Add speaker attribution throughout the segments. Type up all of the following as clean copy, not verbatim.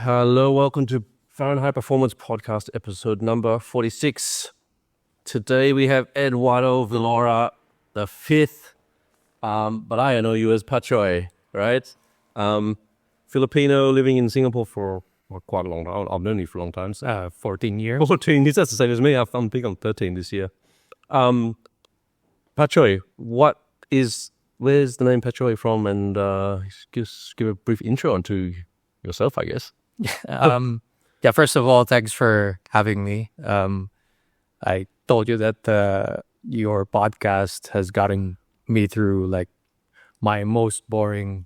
Speaker 1: Hello, welcome to Fahrenheit Performance Podcast, episode number 46. Today we have Eduardo Viloria, the fifth, but I know you as Pachoy, right? Filipino living in Singapore for quite a long time. I've known you for a long time.
Speaker 2: 14 years.
Speaker 1: 14 years, that's the same as me. I think I'm 13 this year. Pachoy, where's the name Pachoy from? And just give a brief intro onto yourself, I guess.
Speaker 2: First of all, thanks for having me. I told you that your podcast has gotten me through like my most boring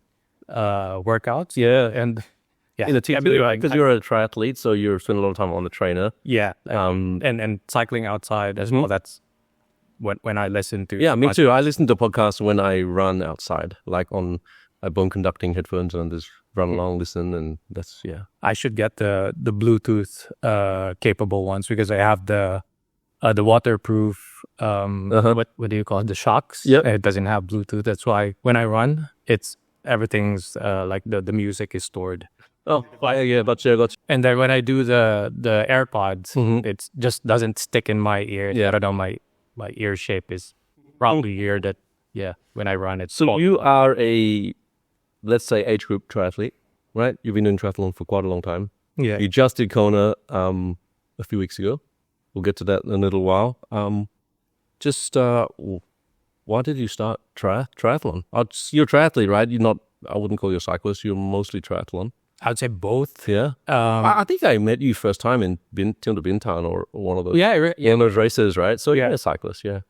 Speaker 2: workouts.
Speaker 1: In the team, because you're a triathlete, so you spend a lot of time on the trainer.
Speaker 2: Yeah, and cycling outside as well. That's when I listen to.
Speaker 1: Yeah, me too. I listen to podcasts when I run outside, like on bone conducting headphones, and just run along, listen, and that's
Speaker 2: I should get the Bluetooth capable ones because I have the waterproof what do you call it? The shocks.
Speaker 1: Yep.
Speaker 2: It doesn't have Bluetooth. That's why when I run, everything's like the music is stored.
Speaker 1: Oh, yeah, gotcha.
Speaker 2: And then when I do the AirPods, it just doesn't stick in my ear.
Speaker 1: Yeah.
Speaker 2: I don't know, my ear shape is probably weird that, when I run it's...
Speaker 1: So you are a, let's say, age group triathlete, right? You've been doing triathlon for quite a long time.
Speaker 2: Yeah.
Speaker 1: You just did KONA a few weeks ago. We'll get to that in a little while. Why did you start triathlon? You're a triathlete, right? I wouldn't call you a cyclist. You're mostly triathlon.
Speaker 2: I would say both.
Speaker 1: Yeah. I think I met you first time in Tinder Bintan or one of those.
Speaker 2: One
Speaker 1: of those races, right? So you're a cyclist, yeah.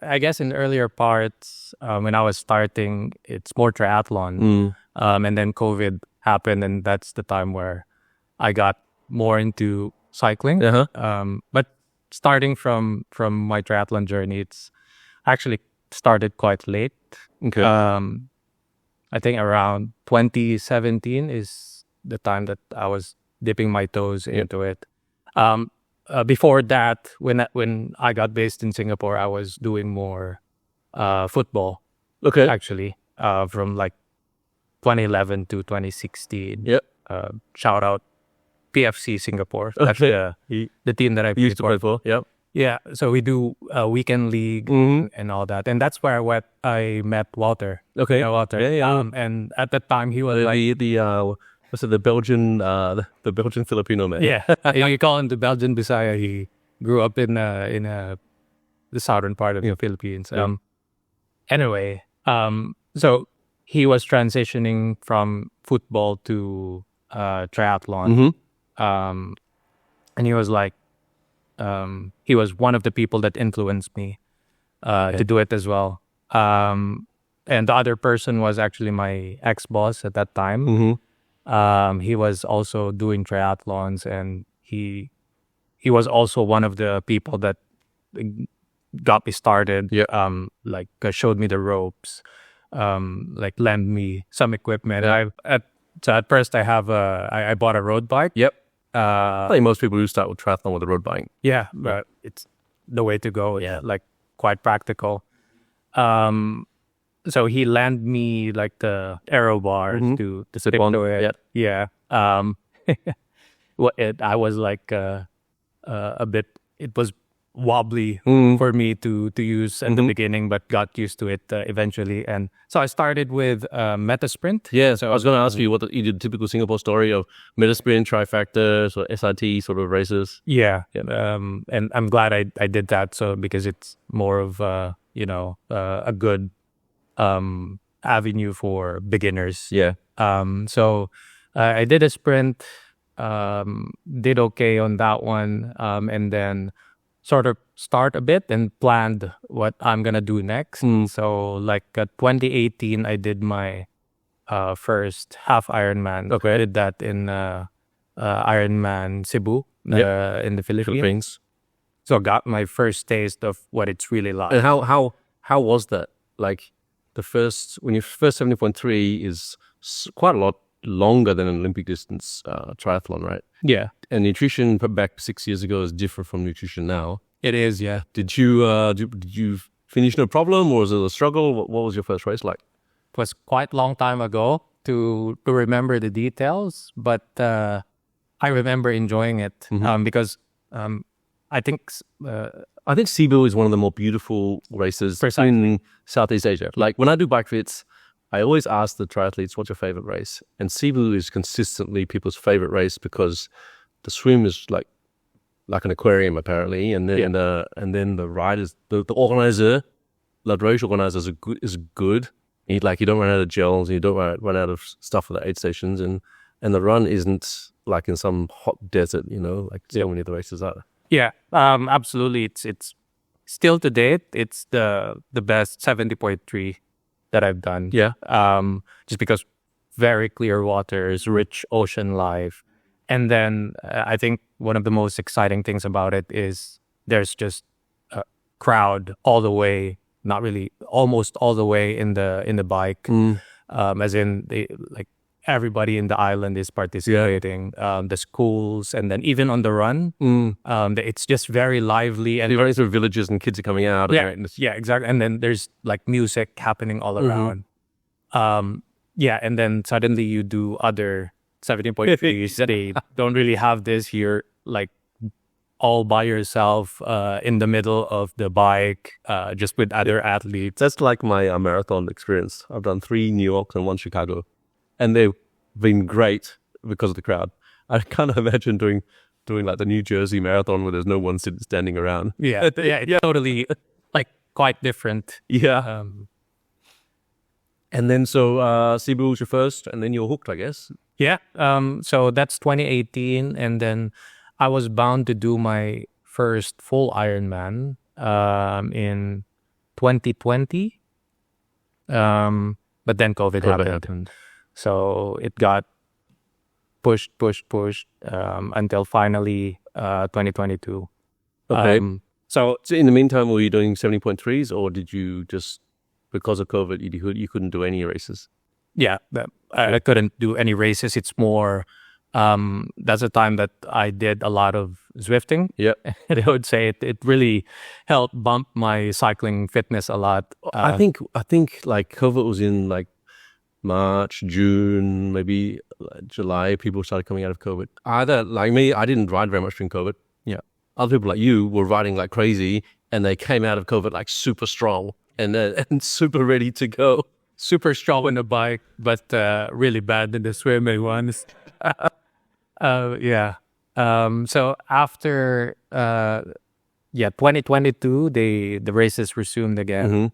Speaker 2: I guess in earlier parts, when I was starting, it's more triathlon. And then COVID happened, and that's the time where I got more into cycling. But starting from my triathlon journey, it's actually started quite late.
Speaker 1: Okay.
Speaker 2: I think around 2017 is the time that I was dipping my toes into it. Before that, when I got based in Singapore, I was doing more football.
Speaker 1: Okay.
Speaker 2: Actually, from like 2011 to 2016.
Speaker 1: Yep.
Speaker 2: Shout out PFC Singapore. That's the team that I
Speaker 1: used to play for. Yep.
Speaker 2: Yeah, so we do a weekend league and all that, and that's where I met Walter.
Speaker 1: Okay,
Speaker 2: Walter.
Speaker 1: Yeah.
Speaker 2: And at that time he was
Speaker 1: the Belgian Filipino man.
Speaker 2: Yeah, you call him the Belgian Bisaya. He grew up in the southern part of the Philippines. Anyway, so he was transitioning from football to triathlon, and he was like. He was one of the people that influenced me to do it as well. And the other person was actually my ex-boss at that time. He was also doing triathlons, and he was also one of the people that got me started. Showed me the ropes, lend me some equipment. At first I bought a road bike.
Speaker 1: Yep. I think most people who start with triathlon with a road bike.
Speaker 2: Yeah, but it's the way to go. Yeah, quite practical. So he lent me the aero bar to
Speaker 1: sit on it.
Speaker 2: Yeah. I was a bit. It was wobbly for me to use at the beginning, but got used to it eventually. And so I started with Metasprint.
Speaker 1: Yeah, so I was going to ask you what you did, typical Singapore story of Metasprint, Trifactors, or SRT sort of races.
Speaker 2: Yeah. And I'm glad I did that. So because it's more of a good avenue for beginners.
Speaker 1: Yeah.
Speaker 2: So I did a sprint, did okay on that one, and then sort of start a bit and planned what I'm going to do next. So 2018, I did my first half Ironman.
Speaker 1: Okay.
Speaker 2: I did that in Ironman Cebu in the Philippines. So I got my first taste of what it's really like.
Speaker 1: And how was that? When you first 70.3 is quite a lot longer than an Olympic distance triathlon, right?
Speaker 2: Yeah.
Speaker 1: And nutrition back 6 years ago is different from nutrition now.
Speaker 2: It is, yeah.
Speaker 1: Did you finish no problem, or was it a struggle? What was your first race like?
Speaker 2: It was quite a long time ago. to remember the details, but I remember enjoying it because I think
Speaker 1: I think Cebu is one of the more beautiful races in Southeast Asia. Like when I do bike fits, I always ask the triathletes, what's your favorite race? And Cebu is consistently people's favorite race because the swim is like an aquarium apparently, and then the riders, the organizer, the race organizers is good. You don't run out of gels, and you don't run out of stuff for the aid stations, and the run isn't like in some hot desert, like so many of the races are.
Speaker 2: Yeah, absolutely. It's still to date, it's the best 70.3 that I've done.
Speaker 1: Yeah.
Speaker 2: Just because very clear waters, rich ocean life. And then I think one of the most exciting things about it is there's just a crowd all the way, not really, almost all the way in the bike. As in everybody in the island is participating, the schools, and then even on the run, it's just very lively. And
Speaker 1: various villages and kids are coming out.
Speaker 2: Yeah, exactly. And then there's like music happening all around. And then suddenly you do other 17.3s. They don't really have this here, like all by yourself in the middle of the bike, just with other athletes.
Speaker 1: That's like my marathon experience. I've done 3 New York and 1 Chicago. And they've been great because of the crowd. I can't imagine doing like the New Jersey Marathon where there's no one standing around.
Speaker 2: Yeah, it's totally like quite different.
Speaker 1: Yeah. And then so Cebu was your first, and then you're hooked, I guess.
Speaker 2: Yeah. So that's 2018, and then I was bound to do my first full Ironman in 2020. But then COVID happened. So it got pushed until finally 2022.
Speaker 1: Okay. So in the meantime, were you doing 70.3s, or did you just, because of COVID, you couldn't do any races?
Speaker 2: Yeah, I couldn't do any races. It's more, that's the time that I did a lot of Zwifting.
Speaker 1: Yeah.
Speaker 2: And I would say it really helped bump my cycling fitness a lot.
Speaker 1: I think like COVID was in like March, June, maybe July, people started coming out of COVID. Either like me, I didn't ride very much during COVID.
Speaker 2: Yeah.
Speaker 1: Other people like you were riding like crazy, and they came out of COVID like super strong and super ready to go.
Speaker 2: Super strong on the bike, but really bad in the swimming ones. So after 2022, the races resumed again,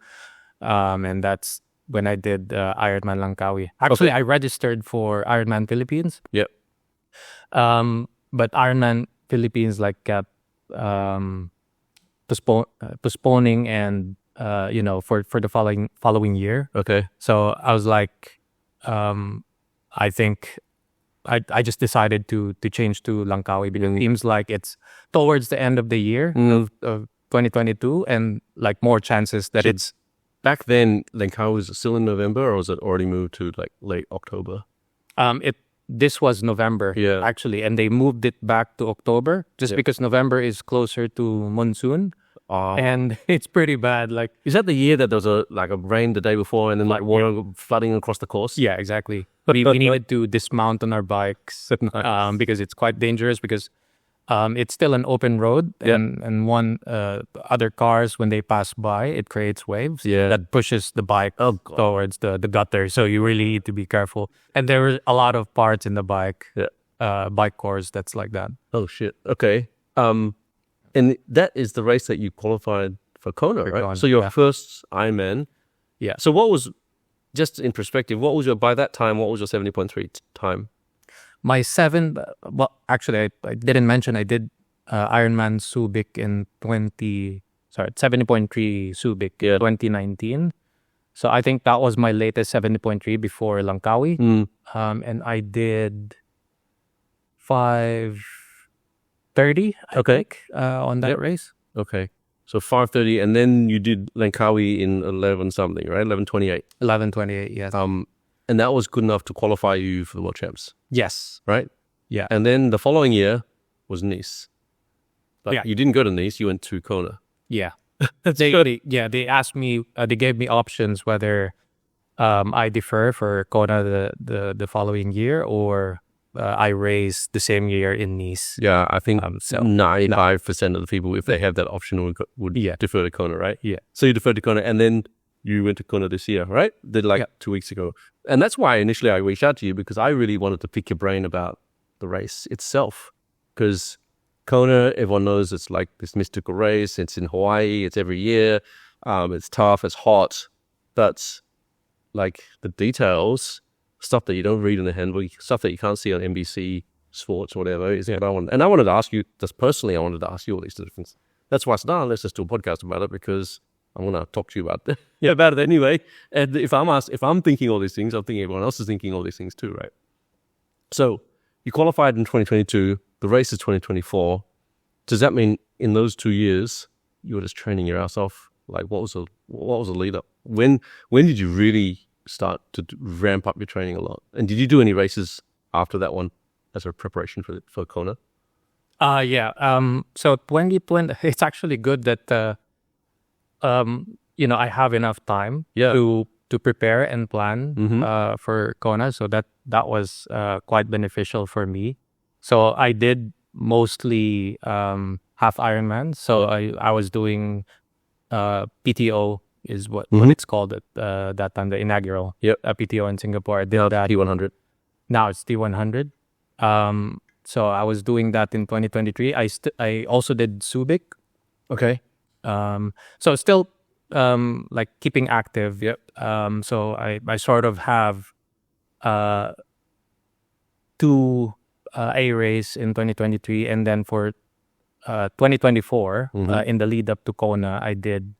Speaker 2: and that's when I did Ironman Langkawi. Actually, I registered for Ironman Philippines.
Speaker 1: Yep.
Speaker 2: But Ironman Philippines kept postponing and for the following year.
Speaker 1: Okay.
Speaker 2: So I was like, I think I just decided to change to Langkawi because it seems like it's towards the end of the year of 2022, and like more chances that it's.
Speaker 1: Back then, Langkawi was still in November, or was it already moved to like late October?
Speaker 2: This was November, actually, and they moved it back to October just because November is closer to monsoon. And it's pretty bad. Like,
Speaker 1: is that the year that there was a rain the day before and then like water flooding across the course?
Speaker 2: Yeah, exactly. We needed to dismount on our bikes because it's quite dangerous because it's still an open road and one other cars, when they pass by, it creates waves that pushes the bike towards the gutter. So you really need to be careful. And there were a lot of parts in the bike course that's like that.
Speaker 1: Oh shit. Okay. And that is the race that you qualified for KONA, right? KONA, so your first Ironman.
Speaker 2: Yeah.
Speaker 1: So what was, just in perspective, by that time, what was your 70.3 time?
Speaker 2: My actually, I didn't mention I did Ironman Subic in 70.3 Subic in 2019. So I think that was my latest 70.3 before Langkawi. And I did 5:30, I think, on that race.
Speaker 1: Okay. So 5:30, and then you did Langkawi in 11 something, right? 11:28.
Speaker 2: 11:28, yes.
Speaker 1: And that was good enough to qualify you for the World Champs.
Speaker 2: Yes.
Speaker 1: Right?
Speaker 2: Yeah.
Speaker 1: And then the following year was Nice. But you didn't go to Nice, you went to KONA.
Speaker 2: Yeah. They asked me, they gave me options whether I defer for Kona the following year, or I race the same year in Nice.
Speaker 1: Yeah, I think
Speaker 2: So
Speaker 1: 95% of the people, if they have that option, would defer to Kona, right?
Speaker 2: Yeah.
Speaker 1: So you deferred to Kona, and then you went to Kona this year, right? Did 2 weeks ago. And that's why initially I reached out to you, because I really wanted to pick your brain about the race itself. Because Kona, everyone knows it's like this mystical race. It's in Hawaii. It's every year. It's tough. It's hot. But like the details, stuff that you don't read in the handbook, stuff that you can't see on NBC Sports or whatever, is what I want. And I wanted to ask you, just personally, I wanted to ask you all these different things. That's why I said, let's just do a podcast about it, because I'm going to talk to you about it. About it anyway. And if I'm thinking all these things, I'm thinking everyone else is thinking all these things too, right? So you qualified in 2022. The race is 2024. Does that mean in those 2 years you were just training your ass off? Like, what was the lead up? When did you really start to ramp up your training a lot? And did you do any races after that one as a preparation for Kona?
Speaker 2: So 2020, it's actually good that I have enough time to prepare and plan for Kona. So that was quite beneficial for me. So I did mostly half Ironman. So I was doing PTO is what it's called at that time, the inaugural PTO in Singapore. I did that.
Speaker 1: T100.
Speaker 2: Now it's T100. So I was doing that in 2023. I also did Subic.
Speaker 1: Okay.
Speaker 2: So still like keeping active.
Speaker 1: Yep.
Speaker 2: So I sort of have two A race in 2023, and then for 2024 in the lead up to Kona, I did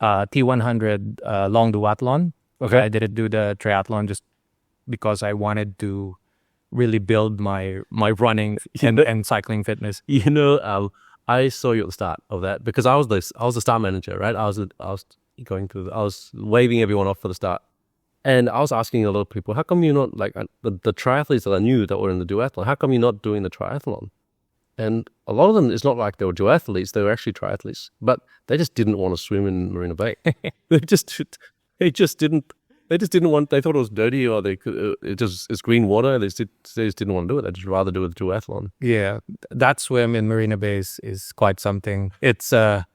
Speaker 2: T100 long duathlon.
Speaker 1: Okay.
Speaker 2: I didn't do the triathlon just because I wanted to really build my running and cycling fitness.
Speaker 1: I saw you at the start of that, because I was the start manager, right? I was waving everyone off for the start, and I was asking a lot of people, how come you're not like the triathletes that I knew that were in the duathlon? How come you're not doing the triathlon? And a lot of them, it's not like they were duathletes; they were actually triathletes, but they just didn't want to swim in Marina Bay. They just didn't. They just didn't want. They thought it was dirty, or it's green water. They just didn't want to do it. They'd just rather do a duathlon.
Speaker 2: Yeah, that swim in Marina Bay is quite something. It felt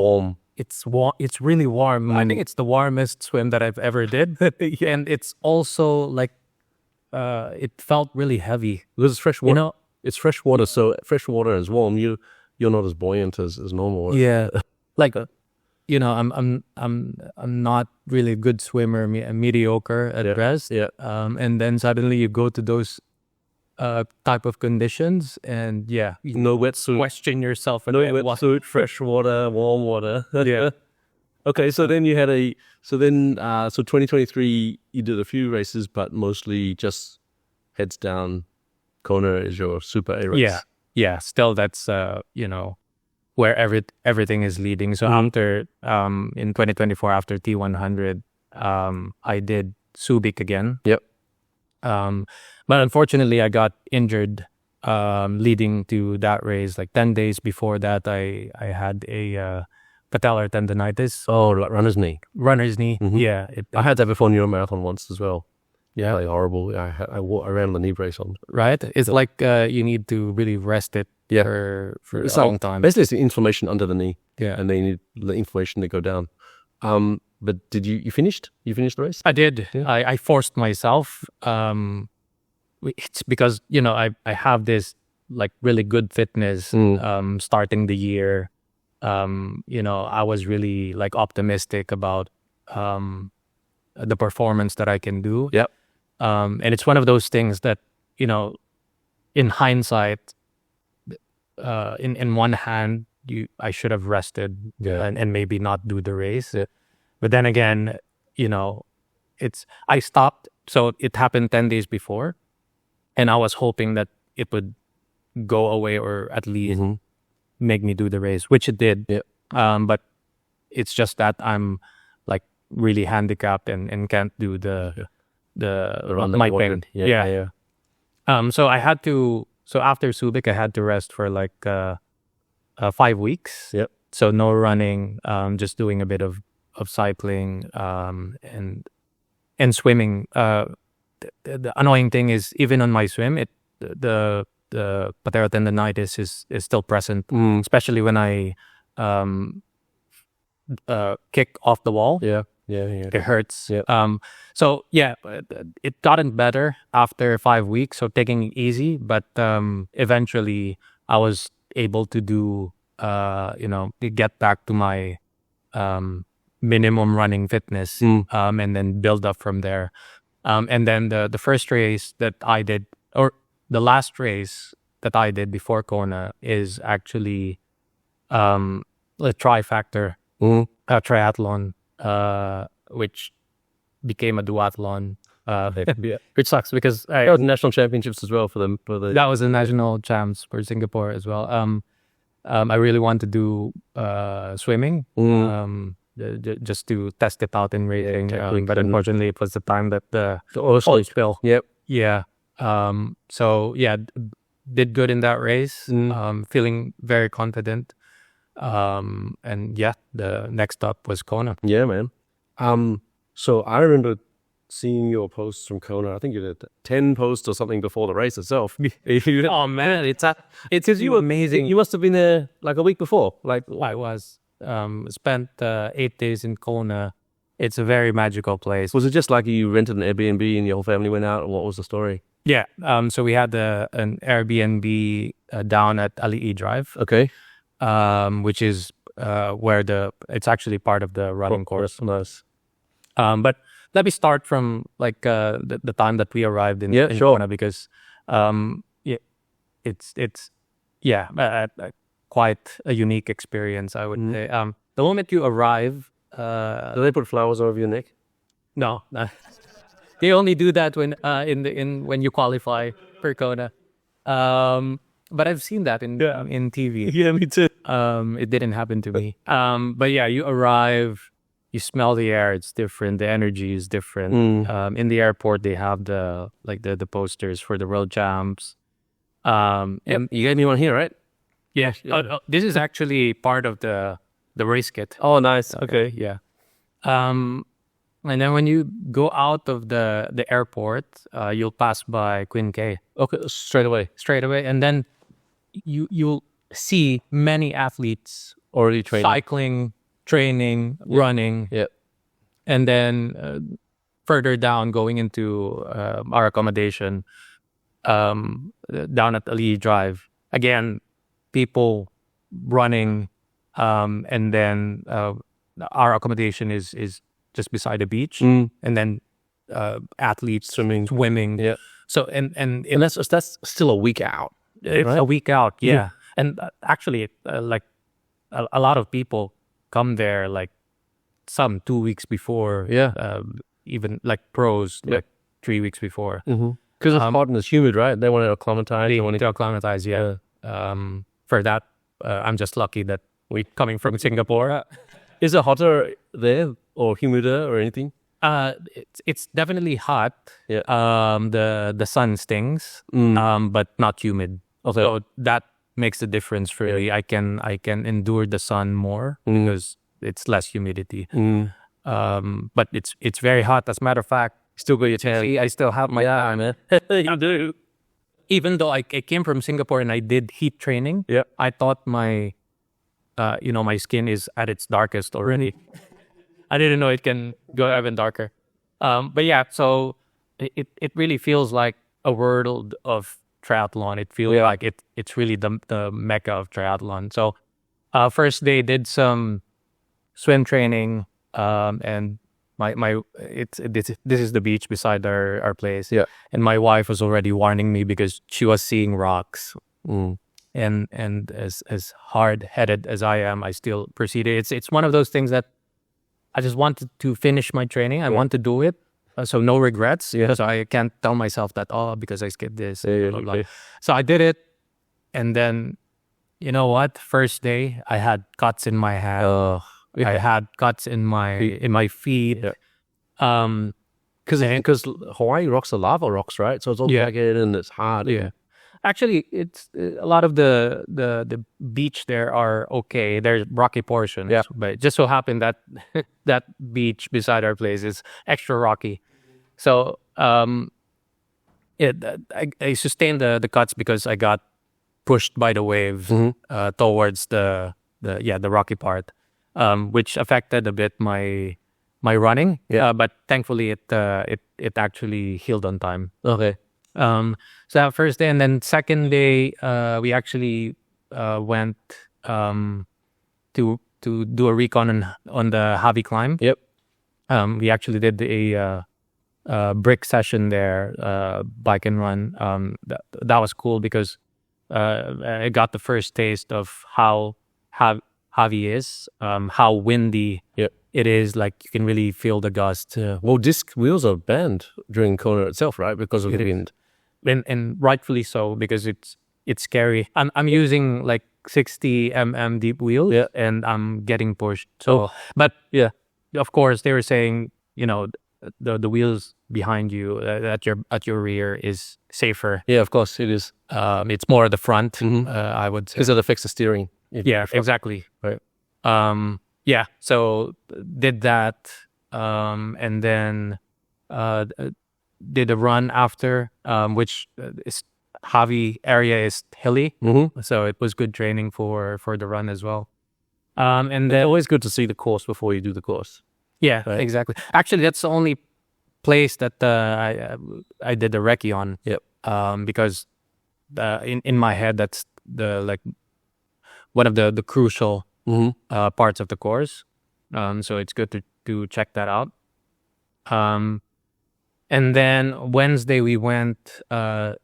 Speaker 1: warm.
Speaker 2: It's warm. It's really warm. I think it's the warmest swim that I've ever did, and it's also like it felt really heavy.
Speaker 1: Because it's fresh water. It's fresh water, so fresh water is warm. You're not as buoyant as normal.
Speaker 2: Yeah, like. I'm not really a good swimmer, mediocre at best.
Speaker 1: Yeah.
Speaker 2: And then suddenly you go to those type of conditions, and
Speaker 1: no wetsuit.
Speaker 2: Question yourself.
Speaker 1: No wetsuit, fresh water, warm water.
Speaker 2: Yeah.
Speaker 1: Okay, so then you had so 2023 you did a few races, but mostly just heads down. Kona is your super A race.
Speaker 2: Yeah. Still, that's where everything is leading. So after in 2024, after T100, I did Subic again.
Speaker 1: Yep.
Speaker 2: But unfortunately, I got injured leading to that race. Like 10 days before that, I had a patellar tendonitis.
Speaker 1: Oh, like runner's knee.
Speaker 2: Runner's knee.
Speaker 1: Mm-hmm.
Speaker 2: Yeah.
Speaker 1: I had that before New York Marathon once as well. Yeah, like horrible. I ran the knee brace on.
Speaker 2: Right? It's like you need to really rest it for a long time.
Speaker 1: Basically, it's the inflammation under the knee.
Speaker 2: Yeah.
Speaker 1: And they need the inflammation to go down. But did you finished? You finished the race?
Speaker 2: I did.
Speaker 1: Yeah.
Speaker 2: I forced myself. It's because, I have this like really good fitness starting the year. I was really like optimistic about the performance that I can do.
Speaker 1: Yep.
Speaker 2: And it's one of those things that, in hindsight, in one hand, I should have rested and maybe not do the race.
Speaker 1: Yeah.
Speaker 2: But then again, I stopped. So it happened 10 days before, and I was hoping that it would go away or at least make me do the race, which it did.
Speaker 1: Yeah.
Speaker 2: But it's just that I'm like really handicapped and can't do my pain.
Speaker 1: Yeah.
Speaker 2: So I had to. So after Subic, I had to rest for like 5 weeks.
Speaker 1: Yep.
Speaker 2: So no running, just doing a bit of cycling, and and swimming. The annoying thing is even on my swim, the patella tendonitis is still present, especially when I kick off the wall.
Speaker 1: Yeah.
Speaker 2: It hurts.
Speaker 1: Yeah.
Speaker 2: So yeah, it gotten better after 5 weeks. So taking it easy, but eventually I was able to do get back to my minimum running fitness, and then build up from there. And then the first race that I did, or the last race that I did before Kona, is actually a trifactor, a triathlon, which became a duathlon. Which sucks because
Speaker 1: That was national championships as well for them.
Speaker 2: that was the national champs for Singapore as well. I really want to do swimming, just to test it out in racing. But unfortunately, it was the time that the oil spill.
Speaker 1: Yep.
Speaker 2: Yeah. So yeah, did good in that race. Feeling very confident. And yeah, the next up was Kona.
Speaker 1: Yeah, man. So I remember seeing your posts from Kona. I think you did 10 posts or something before the race itself.
Speaker 2: Oh man, it's amazing.
Speaker 1: You must have been there like a week before. Like
Speaker 2: I was spent 8 days in Kona. It's a very magical place.
Speaker 1: was it just like you rented an Airbnb and your whole family went out, or what was the story?
Speaker 2: Yeah. So we had an Airbnb down at Ali'i Drive,
Speaker 1: Okay.
Speaker 2: which is where it's actually part of the running course.
Speaker 1: Nice.
Speaker 2: But let me start from like the time that we arrived in
Speaker 1: sure.
Speaker 2: Kona, because it's quite a unique experience, I would say. The moment you arrive,
Speaker 1: Do they put flowers over your neck?
Speaker 2: no, they only do that when when you qualify for Kona. But I've seen that in TV.
Speaker 1: Yeah, me too.
Speaker 2: It didn't happen to me. But yeah, you arrive, you smell the air, it's different. The energy is different. In the airport, they have the posters for the world champs.
Speaker 1: And you gave me one here, right?
Speaker 2: Yeah. This is actually part of the race kit.
Speaker 1: Oh, nice. Okay.
Speaker 2: Yeah. And then when you go out of the airport, you'll pass by Queen K.
Speaker 1: Okay, straight away.
Speaker 2: And then you'll see many athletes
Speaker 1: Already training.
Speaker 2: cycling, training, running.
Speaker 1: Yeah.
Speaker 2: And then further down, going into our accommodation, down at Ali Drive, again, people running, and then our accommodation is just beside the beach, and then athletes swimming.
Speaker 1: Yeah.
Speaker 2: So and
Speaker 1: that's still a week out.
Speaker 2: it's
Speaker 1: right?
Speaker 2: a week out, yeah. And actually, like a lot of people come there like some 2 weeks before, even like pros, like 3 weeks before.
Speaker 1: Because it's hot and it's humid, right? They want to acclimatize.
Speaker 2: They want to acclimatize, yeah. For that, I'm just lucky that we're coming from Singapore.
Speaker 1: Is it hotter there or humider or anything?
Speaker 2: It's definitely hot.
Speaker 1: Yeah.
Speaker 2: The sun stings, but not humid.
Speaker 1: Okay.
Speaker 2: So that makes the difference for me. I can endure the sun more because it's less humidity. But it's very hot. As a matter of fact,
Speaker 1: Still got your tan.
Speaker 2: I still have my
Speaker 1: Yeah, man. You do.
Speaker 2: even though I came from Singapore and I did heat training.
Speaker 1: Yeah.
Speaker 2: I thought my my skin is at its darkest already. I didn't know it can go even darker. But yeah, so it really feels like a world of triathlon. It feels like it's really the mecca of triathlon. So first day did some swim training, and this is the beach beside our place.
Speaker 1: Yeah.
Speaker 2: And my wife was already warning me because she was seeing rocks. And as hard-headed as I am, I still proceeded. It's one of those things that I just wanted to finish my training. I want to do it, so no regrets.
Speaker 1: Yeah.
Speaker 2: So I can't tell myself that because I skipped this.
Speaker 1: Yeah,
Speaker 2: blah, blah.
Speaker 1: okay.
Speaker 2: So I did it, and then you know what? First day I had cuts in my hand. I had cuts in my feet.
Speaker 1: Yeah. Because Hawaii rocks are lava rocks, right? So it's all jagged and it's hard.
Speaker 2: Yeah. Actually, it's a lot of the beach there are okay. There's rocky portions, but it just so happened that that beach beside our place is extra rocky. So I sustained the cuts because I got pushed by the wave towards the rocky part, which affected a bit my running. But thankfully it actually healed on time.
Speaker 1: Okay.
Speaker 2: So that first day, and then second day, we actually went to do a recon on the Javi climb.
Speaker 1: Yep.
Speaker 2: We actually did a brick session there, bike and run. That was cool because I got the first taste of how Javi is, how windy it is. Like you can really feel the gust.
Speaker 1: Well, disc wheels are banned during Kona itself, right? Because of the wind.
Speaker 2: And rightfully so, because it's scary. I'm using like 60 mm deep wheels, and I'm getting pushed. So, but of course they were saying, the wheels behind you at your rear is safer.
Speaker 1: Yeah, of course it is.
Speaker 2: It's more the front, I would say,
Speaker 1: because it affects the steering.
Speaker 2: Yeah, exactly.
Speaker 1: Right.
Speaker 2: So did that, and then did a run after, which is Javi area is hilly, so it was good training for the run as well. And then
Speaker 1: always good to see the course before you do the course.
Speaker 2: Yeah, right. Exactly. Actually, that's the only place that I did the recce on.
Speaker 1: Yep.
Speaker 2: Because in my head, that's the one of the crucial parts of the course. So it's good to check that out. And then Wednesday we went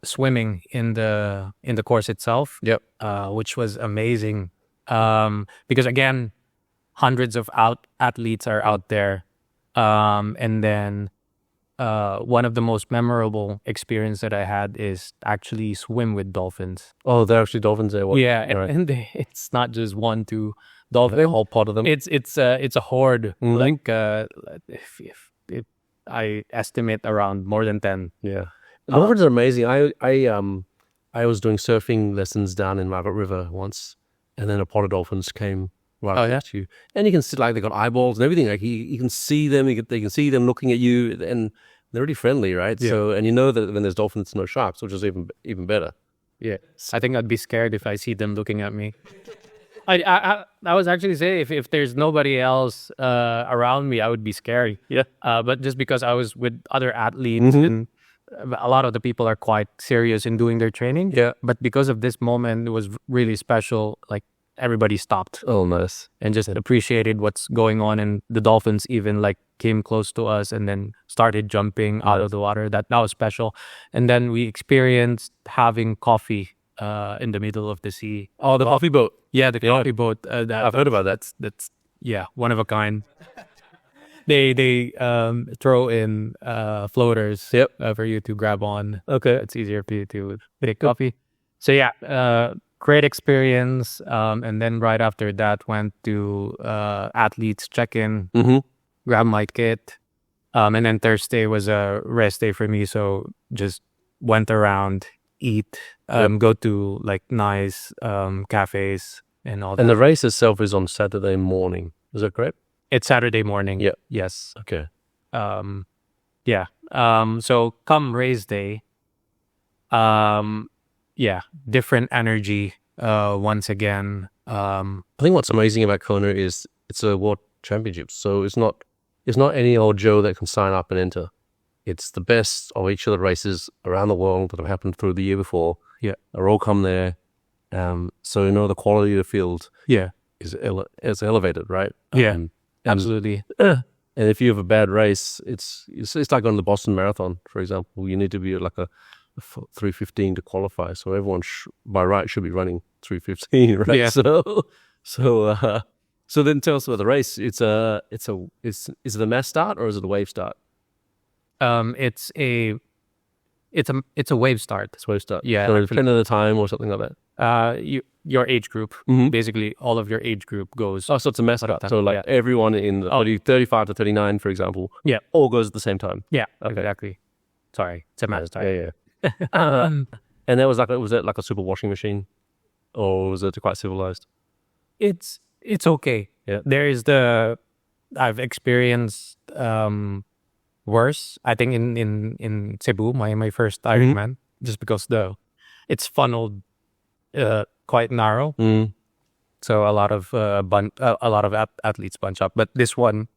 Speaker 2: swimming in the course itself.
Speaker 1: Yep.
Speaker 2: Which was amazing. Because again, hundreds of athletes are out there. And then one of the most memorable experience that I had is actually swim with dolphins.
Speaker 1: Oh, they're actually dolphins there.
Speaker 2: Yeah, and it's not just 1, 2 dolphins.
Speaker 1: They whole pot of them.
Speaker 2: It's a horde. Like if I estimate around more than 10.
Speaker 1: Yeah, dolphins are amazing. I was doing surfing lessons down in Margaret River once, and then a pot of dolphins came right at you, and you can see they got eyeballs and everything. Like you can see them. They can see them looking at you, and they're really friendly, right? Yeah. So, and you know that when there's dolphins, no sharks, which is even better.
Speaker 2: Yeah, I think I'd be scared if I see them looking at me. I was actually saying if there's nobody else around me, I would be scary.
Speaker 1: Yeah.
Speaker 2: But just because I was with other athletes, and a lot of the people are quite serious in doing their training.
Speaker 1: Yeah.
Speaker 2: But because of this moment, it was really special. Like everybody stopped.
Speaker 1: Oh, nice.
Speaker 2: And just appreciated what's going on, and the dolphins even came close to us and then started jumping out of the water. That was special. And then we experienced having coffee in the middle of the sea.
Speaker 1: Oh, the coffee boat.
Speaker 2: Yeah, the coffee boat.
Speaker 1: I've heard about that.
Speaker 2: That's one of a kind. They throw in floaters for you to grab on.
Speaker 1: Okay.
Speaker 2: It's easier for you to take coffee. So great experience. And then right after that, went to athletes check-in, grab my kit. And then Thursday was a rest day for me. So just went around, eat, go to nice cafes and all that.
Speaker 1: And the race itself is on Saturday morning. Is that correct?
Speaker 2: It's Saturday morning.
Speaker 1: Yeah.
Speaker 2: Yes.
Speaker 1: Okay.
Speaker 2: So come race day, different energy once again.
Speaker 1: I think what's amazing about Kona is it's a world championship. So it's not any old Joe that can sign up and enter. It's the best of each of the races around the world that have happened through the year before.
Speaker 2: Yeah.
Speaker 1: Are all come there. So the quality of the field is elevated, right?
Speaker 2: Yeah. Absolutely.
Speaker 1: And if you have a bad race, it's like on the Boston Marathon, for example. You need to be like a 3:15 to qualify. So everyone by right should be running 3:15, right?
Speaker 2: Yeah.
Speaker 1: So then tell us about the race. Is it a mass start or is it a wave start?
Speaker 2: It's a wave start.
Speaker 1: It's a wave start.
Speaker 2: Yeah.
Speaker 1: So 10 at a time or something like that.
Speaker 2: Your age group, basically all of your age group goes.
Speaker 1: Oh, so it's a mass start. So everyone in the 35 to 39, for example, all goes at the same time.
Speaker 2: Yeah,
Speaker 1: okay.
Speaker 2: Exactly. Sorry, it's a mass start.
Speaker 1: Yeah. And that was was it like a super washing machine, or was it quite civilized?
Speaker 2: It's okay.
Speaker 1: Yeah.
Speaker 2: I've experienced worse. I think in Cebu, my first Ironman, just because it's funneled quite narrow, so a lot of athletes bunch up. But this one,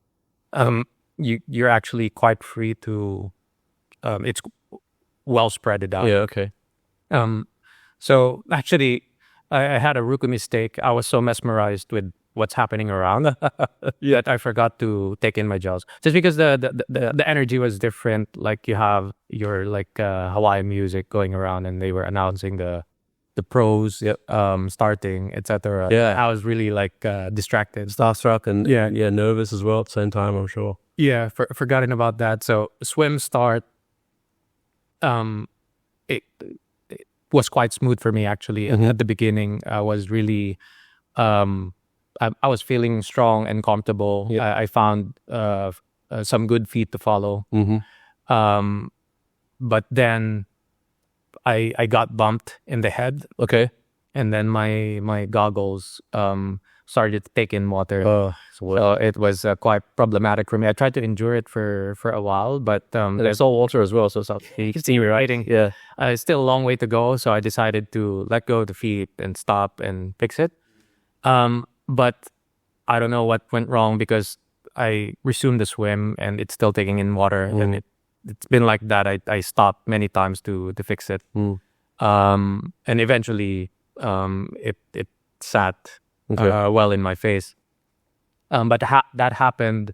Speaker 2: you're actually quite free to. It's well spread out.
Speaker 1: Yeah. Okay.
Speaker 2: So actually, I had a rookie mistake. I was so mesmerized with what's happening around that I forgot to take in my gels. Just because the energy was different. Like you have your Hawaiian music going around, and they were announcing the pros starting, etc.
Speaker 1: Yeah.
Speaker 2: I was really distracted,
Speaker 1: Starstruck, and nervous as well at the same time, I'm sure.
Speaker 2: Yeah, forgotten about that. So swim start. It was quite smooth for me actually. And at the beginning, I was really, I was feeling strong and comfortable.
Speaker 1: Yep.
Speaker 2: I found some good feet to follow. But then I got bumped in the head.
Speaker 1: Okay.
Speaker 2: And then my goggles started to take in water.
Speaker 1: So
Speaker 2: it was quite problematic for me. I tried to endure it for a while, but
Speaker 1: there's all water as well, so
Speaker 2: you can see me writing.
Speaker 1: Yeah.
Speaker 2: It's still a long way to go, so I decided to let go of the feet and stop and fix it. But I don't know what went wrong because I resumed the swim and it's still taking in water, and it's been like that. I stopped many times to fix it, and eventually it sat well in my face. But that happened.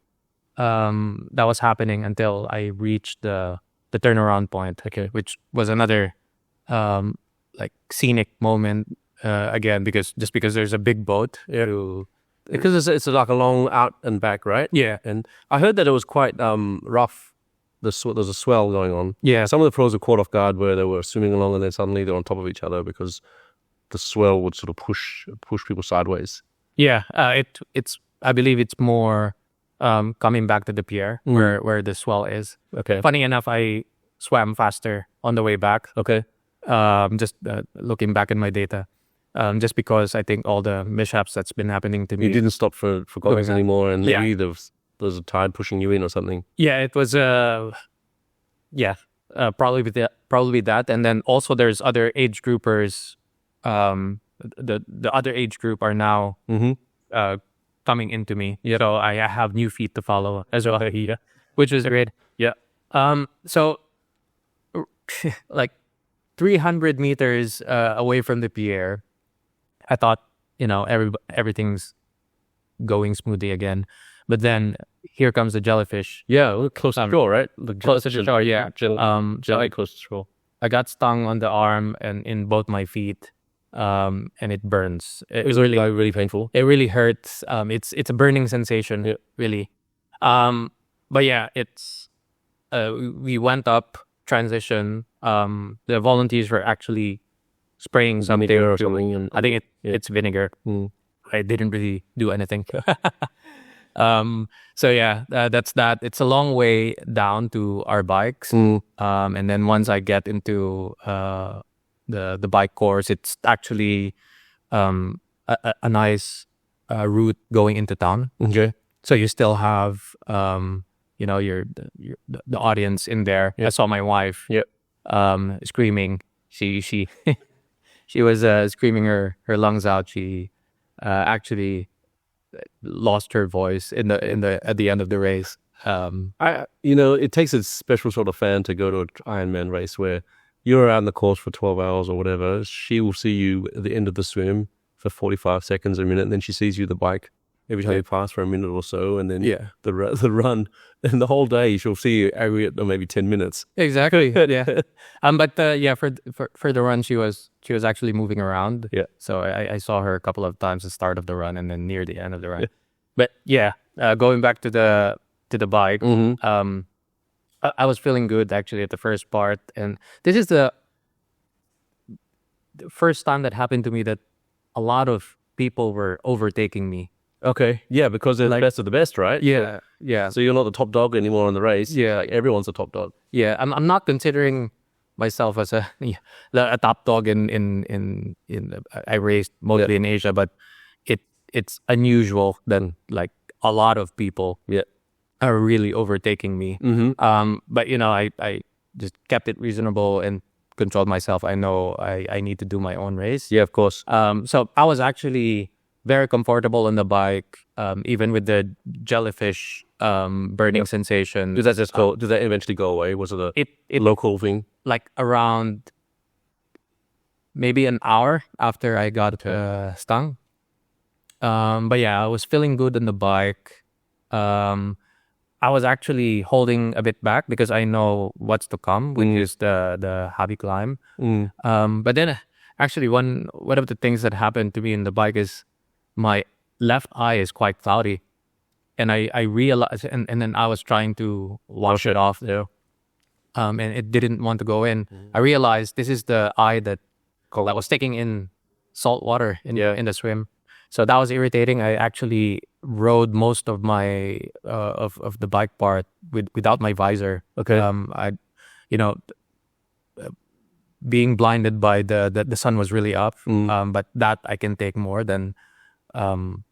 Speaker 2: That was happening until I reached the turnaround point. Okay, which was another scenic moment again because there's a big boat.
Speaker 1: Because it's like a long out and back, right?
Speaker 2: Yeah,
Speaker 1: and I heard that it was quite rough. There's a swell going on.
Speaker 2: Yeah,
Speaker 1: some of the pros were caught off guard where they were swimming along and then suddenly they're on top of each other because the swell would sort of push people sideways.
Speaker 2: Yeah, it's I believe it's more coming back to the pier where the swell is.
Speaker 1: Okay.
Speaker 2: Funny enough, I swam faster on the way back.
Speaker 1: Okay.
Speaker 2: Just looking back in my data, just because I think all the mishaps that's been happening to me.
Speaker 1: You didn't stop for goggles anymore, and maybe there's a tide pushing you in or something.
Speaker 2: Yeah, it was. Probably that, and then also there's other age groupers. The other age group are now coming into me. So I have new feet to follow as well, which is great.
Speaker 1: Yeah.
Speaker 2: So 300 meters away from the pier, I thought everything's going smoothly again, but then here comes the jellyfish.
Speaker 1: Yeah, we're close to shore, right?
Speaker 2: Close to shore, yeah.
Speaker 1: Jelly close to shore.
Speaker 2: I got stung on the arm and in both my feet. And it burns. It was really
Speaker 1: painful.
Speaker 2: It really hurts. It's a burning sensation, really. But yeah, it's we went up transition. The volunteers were actually spraying something
Speaker 1: or something. And
Speaker 2: I think it's vinegar. I didn't really do anything. So yeah, that's that. It's a long way down to our bikes. And then once I get into the bike course, it's actually a nice route going into town.
Speaker 1: Okay.
Speaker 2: So you still have the audience in there. I saw my wife screaming. She she was screaming her lungs out. She actually lost her voice at the end of the race.
Speaker 1: It takes a special sort of fan to go to an Ironman race where you're out in the course for 12 hours or whatever. She will see you at the end of the swim for 45 seconds, a minute, and then she sees you the bike every time you pass for a minute or so, and then the run, and the whole day she'll see you every maybe 10 minutes.
Speaker 2: Exactly. Yeah. For the run, she was actually moving around.
Speaker 1: Yeah.
Speaker 2: So I saw her a couple of times at the start of the run and then near the end of the run. But going back to the bike, I was feeling good actually at the first part, and this is the first time that happened to me that a lot of people were overtaking me.
Speaker 1: Okay, yeah, because they're the best of the best, right?
Speaker 2: Yeah, yeah.
Speaker 1: So you're not the top dog anymore in the race.
Speaker 2: Yeah,
Speaker 1: everyone's the top dog.
Speaker 2: Yeah, I'm not considering myself as a top dog in I raced mostly in Asia, but it's unusual that like a lot of people are really overtaking me. But I just kept it reasonable and controlled myself. I know I need to do my own race.
Speaker 1: Yeah, of course.
Speaker 2: So I was actually very comfortable on the bike, even with the jellyfish burning sensation.
Speaker 1: Did that just go? Did that eventually go away? Was it a local thing?
Speaker 2: Like around maybe an hour after I got stung. But yeah, I was feeling good on the bike. I was actually holding a bit back because I know what's to come, which is the heavy climb. But then actually one of the things that happened to me in the bike is my left eye is quite cloudy. And I realized, and then I was trying to wash it off there. And it didn't want to go in. I realized this is the eye that was taking in salt water in the swim. So that was irritating. I actually rode most of my of the bike part without my visor.
Speaker 1: Okay.
Speaker 2: Being blinded by the sun was really up. But that I can take more than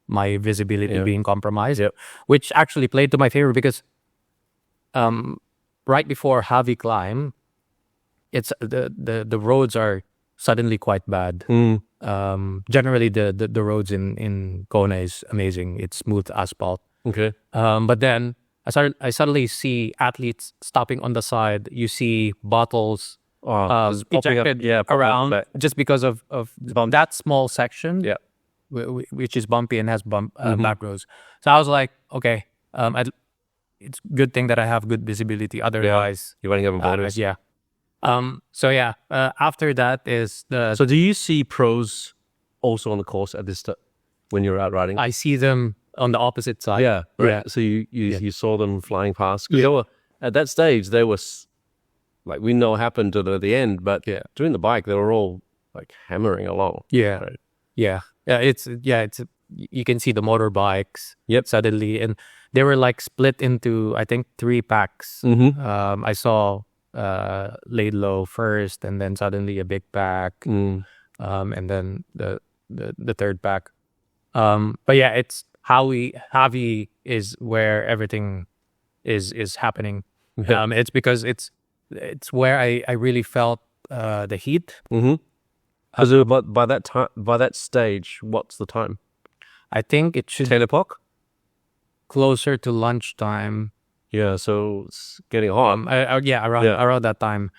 Speaker 2: my visibility being compromised, which actually played to my favor because right before heavy climb, it's the roads are suddenly quite bad. Generally, the roads in KONA is amazing. It's smooth asphalt.
Speaker 1: Okay.
Speaker 2: But then I suddenly see athletes stopping on the side. You see bottles ejected around just because of that small section.
Speaker 1: Yeah.
Speaker 2: Which is bumpy and has back roads. So I was like, okay, it's good thing that I have good visibility. Otherwise,
Speaker 1: you're running over boulders.
Speaker 2: After that is the.
Speaker 1: So do you see pros also on the course at this when you're out riding?
Speaker 2: I see them on the opposite side.
Speaker 1: Yeah, right. Yeah. So you saw them flying past. They were, at that stage, they were like, we know what happened to the end, but during the bike, they were all like hammering along.
Speaker 2: Yeah,
Speaker 1: right?
Speaker 2: Yeah, it's you can see the motorbikes. Suddenly, and they were like split into I think 3 packs. I saw Laidlow first, and then suddenly a big pack, and then the third pack. But yeah, it's Javi is where everything is happening. It's because it's where I really felt the heat.
Speaker 1: So by that stage, what's the time?
Speaker 2: I think it should
Speaker 1: 10 o'clock?
Speaker 2: Closer to lunchtime.
Speaker 1: Yeah, so it's getting hot.
Speaker 2: Around that time.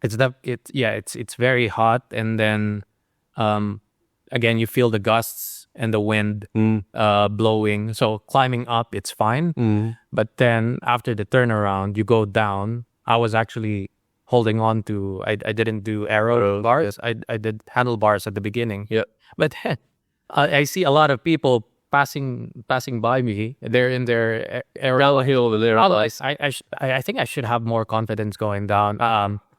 Speaker 2: It's very hot, and then again you feel the gusts and the wind blowing. So climbing up, it's fine. But then after the turnaround, you go down. I was actually holding on to. I didn't do aero bars. I did handlebars at the beginning. Yeah, but I see a lot of people passing by me. They're in their aero hill. I think I should have more confidence going down.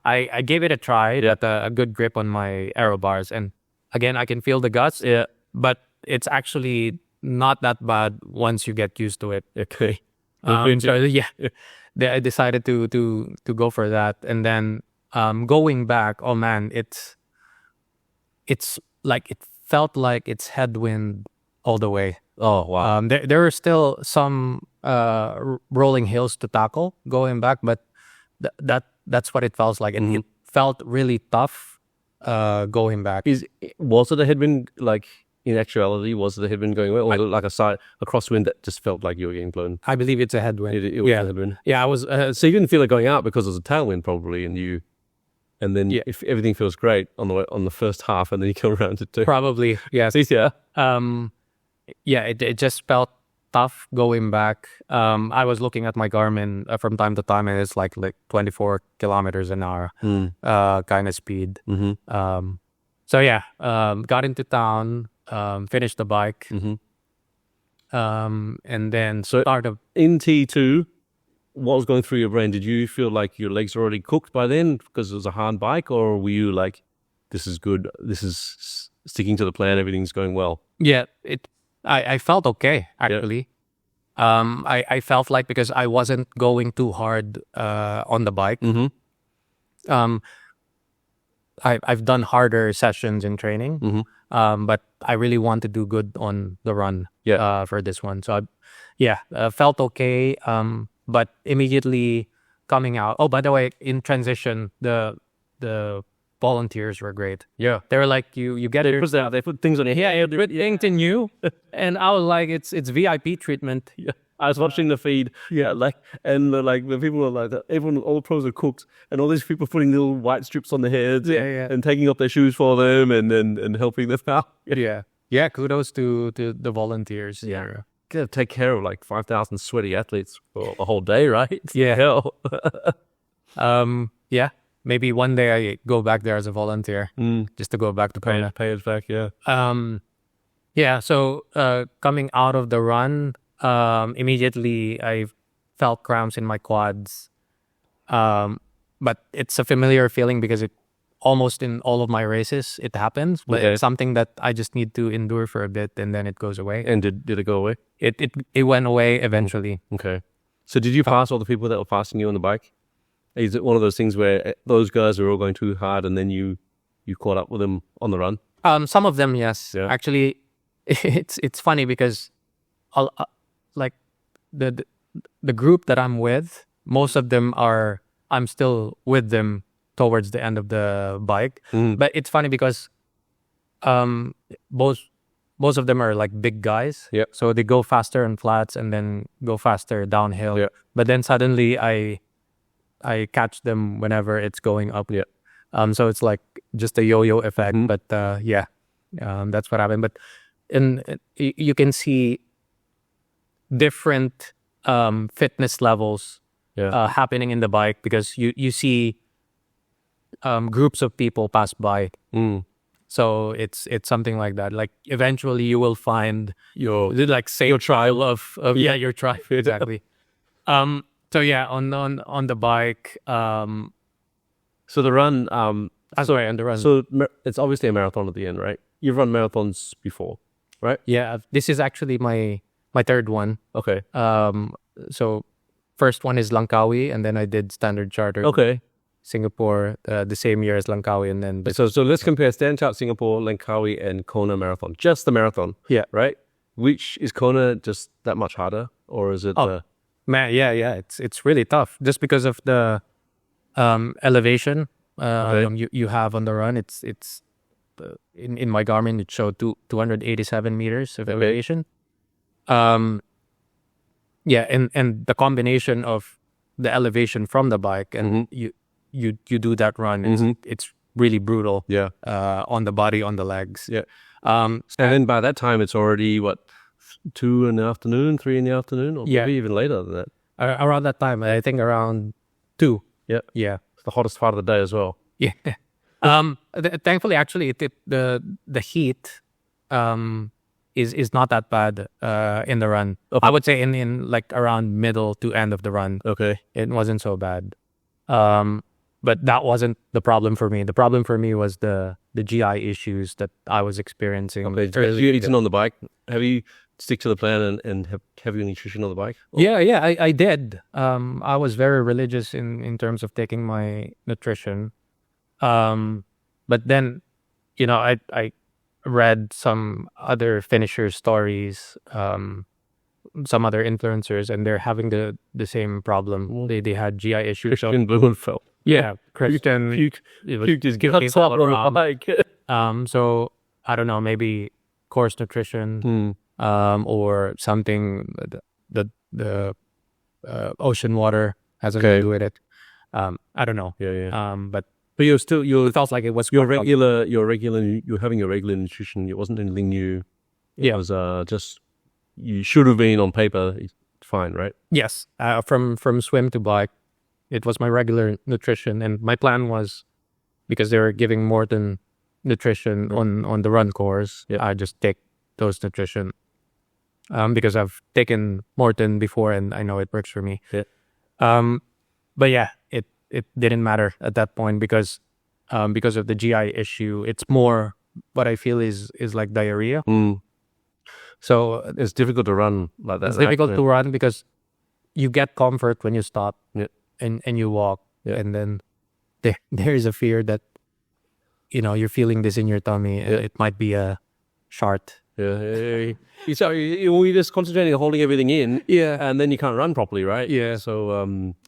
Speaker 2: I gave it a try. Got a good grip on my aero bars, and again I can feel the guts. Yeah, but it's actually not that bad once you get used to it. Okay. I decided to go for that, and then going back. Oh man, it's like it felt like it's headwind all the way.
Speaker 1: Oh wow!
Speaker 2: There were still some rolling hills to tackle going back, but that's what it felt like, and it felt really tough going back.
Speaker 1: Was it a headwind? Like in actuality, was it a headwind going well, or like a crosswind that just felt like you were getting blown?
Speaker 2: I believe it's a headwind.
Speaker 1: It was a headwind.
Speaker 2: Yeah, I was.
Speaker 1: So you didn't feel it going out because it was a tailwind probably, and then if everything feels great on the first half, and then you come around to 2.
Speaker 2: Probably, yes. It just felt tough going back. I was looking at my Garmin from time to time, and it's like 24 kilometers an hour kind of speed. Got into town, finished the bike, and then started
Speaker 1: in T2. What was going through your brain? Did you feel like your legs were already cooked by then because it was a hard bike, or were you like, this is good, this is sticking to the plan, everything's going well?
Speaker 2: Yeah, I felt okay, actually. I felt like because I wasn't going too hard on the bike. I've done harder sessions in training, but I really want to do good on the run for this one. So felt okay. But immediately coming out. Oh, by the way, in transition, the volunteers were great.
Speaker 1: Yeah.
Speaker 2: They were like, you get it.
Speaker 1: They put things on your head.
Speaker 2: Yeah, things in you. And I was like, it's VIP treatment.
Speaker 1: Yeah. I was watching the feed. Yeah. The people were like, everyone, all the pros are cooked, and all these people putting little white strips on their heads.
Speaker 2: Yeah.
Speaker 1: And taking off their shoes for them and helping them out.
Speaker 2: Yeah. Yeah. Kudos to the volunteers.
Speaker 1: Yeah. Gotta take care of like 5,000 sweaty athletes for a whole day, right?
Speaker 2: Yeah.
Speaker 1: Hell.
Speaker 2: Yeah. Maybe one day I go back there as a volunteer just to go back to KONA.
Speaker 1: Pay it back, yeah.
Speaker 2: Yeah. So coming out of the run, immediately I felt cramps in my quads. But it's a familiar feeling because it almost in all of my races it happens. But it's something that I just need to endure for a bit and then it goes away.
Speaker 1: And did it go away?
Speaker 2: It went away eventually.
Speaker 1: Okay. So did you pass all the people that were passing you on the bike? Is it one of those things where those guys are all going too hard and then you caught up with them on the run?
Speaker 2: Some of them, yes.
Speaker 1: Yeah.
Speaker 2: Actually, it's funny because like the group that I'm with, most of them I'm still with them towards the end of the bike. But it's funny because most of them are like big guys.
Speaker 1: Yeah.
Speaker 2: So they go faster on flats and then go faster downhill. Yeah. But then suddenly I catch them whenever it's going up.
Speaker 1: Yeah.
Speaker 2: So it's like just a yo-yo effect. But that's what happened. But you can see different fitness levels happening in the bike because you see groups of people pass by. So it's something like that. Like eventually you will find your tribe of your tribe. Exactly. So yeah, on the bike.
Speaker 1: So the run.
Speaker 2: On the run.
Speaker 1: So it's obviously a marathon at the end, right? You've run marathons before, right?
Speaker 2: Yeah, this is actually my third one.
Speaker 1: Okay.
Speaker 2: So first one is Langkawi, and then I did Standard Chartered.
Speaker 1: Okay.
Speaker 2: Singapore the same year as Langkawi, and then
Speaker 1: so let's compare Standard Chartered Singapore, Langkawi, and KONA Marathon. Just the marathon.
Speaker 2: Yeah.
Speaker 1: Right. Which is KONA just that much harder, or is it?
Speaker 2: Man, yeah. It's really tough just because of the elevation you have on the run. It's in my Garmin it showed 287 meters of elevation. And the combination of the elevation from the bike and you do that run. It's really brutal.
Speaker 1: Yeah.
Speaker 2: On the body, on the legs.
Speaker 1: Yeah. And then by that time it's already 2 in the afternoon, 3 in the afternoon, or maybe even later than that.
Speaker 2: Around that time, I think around 2.
Speaker 1: Yeah.
Speaker 2: Yeah.
Speaker 1: It's the hottest part of the day as well.
Speaker 2: Yeah. Thankfully, actually, the heat is not that bad in the run. Okay. I would say in like around middle to end of the run.
Speaker 1: Okay.
Speaker 2: It wasn't so bad. But that wasn't the problem for me. The problem for me was the GI issues that I was experiencing.
Speaker 1: Okay. Have you eaten on the bike? Have you stick to the plan and have your nutrition on the bike?
Speaker 2: Or? Yeah, I did. I was very religious in terms of taking my nutrition. But then, I read some other finisher stories, some other influencers, and they're having the same problem. They had GI issues.
Speaker 1: Christian Blumenfeld.
Speaker 2: Yeah, Christian.
Speaker 1: Puked his guts out on the bike.
Speaker 2: So I don't know, maybe course nutrition, or something. The ocean water has something to do with it. I don't know.
Speaker 1: Yeah.
Speaker 2: But
Speaker 1: you
Speaker 2: felt like it was
Speaker 1: you're having a regular nutrition. It wasn't anything new. It was just you should have been on paper fine, right?
Speaker 2: Yes. From swim to bike, it was my regular nutrition, and my plan was because they were giving more than nutrition on the run course. Yeah. I just take those nutrition because I've taken Morton before and I know it works for me.
Speaker 1: Yeah.
Speaker 2: But yeah, it didn't matter at that point because of the GI issue. It's more what I feel is like diarrhea.
Speaker 1: So it's difficult to run like that.
Speaker 2: It's difficult to run because you get comfort when you stop and you walk, and then there is a fear that you're feeling this in your tummy. It might be a shart.
Speaker 1: Yeah. So you're just concentrating on holding everything in.
Speaker 2: Yeah.
Speaker 1: And then you can't run properly, right?
Speaker 2: Yeah.
Speaker 1: So,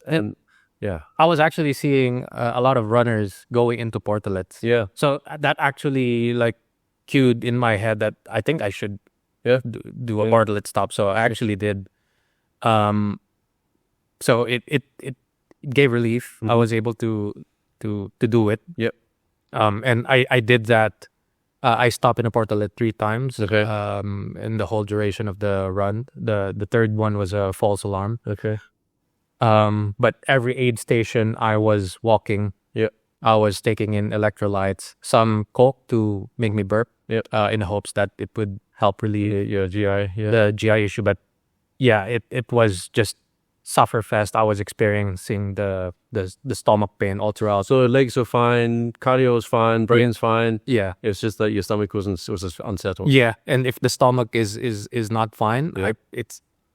Speaker 1: and yeah.
Speaker 2: I was actually seeing a lot of runners going into portalets.
Speaker 1: Yeah.
Speaker 2: So that actually like cued in my head that I think I should do a portalet stop. So I actually did. So it gave relief. I was able to do it.
Speaker 1: Yep.
Speaker 2: And I did that. I stopped in a portalet 3 times.
Speaker 1: Okay.
Speaker 2: In the whole duration of the run. The third one was a false alarm.
Speaker 1: Okay.
Speaker 2: But every aid station I was walking.
Speaker 1: Yeah.
Speaker 2: I was taking in electrolytes, some Coke to make me burp.
Speaker 1: Yep.
Speaker 2: In the hopes that it would help relieve
Speaker 1: Your GI. Yeah.
Speaker 2: the GI issue. But yeah, it was just sufferfest. I was experiencing the stomach pain all throughout.
Speaker 1: So legs are fine, cardio is fine, brain's fine.
Speaker 2: Yeah.
Speaker 1: It's just that your stomach was just unsettled.
Speaker 2: Yeah, and if the stomach is not fine,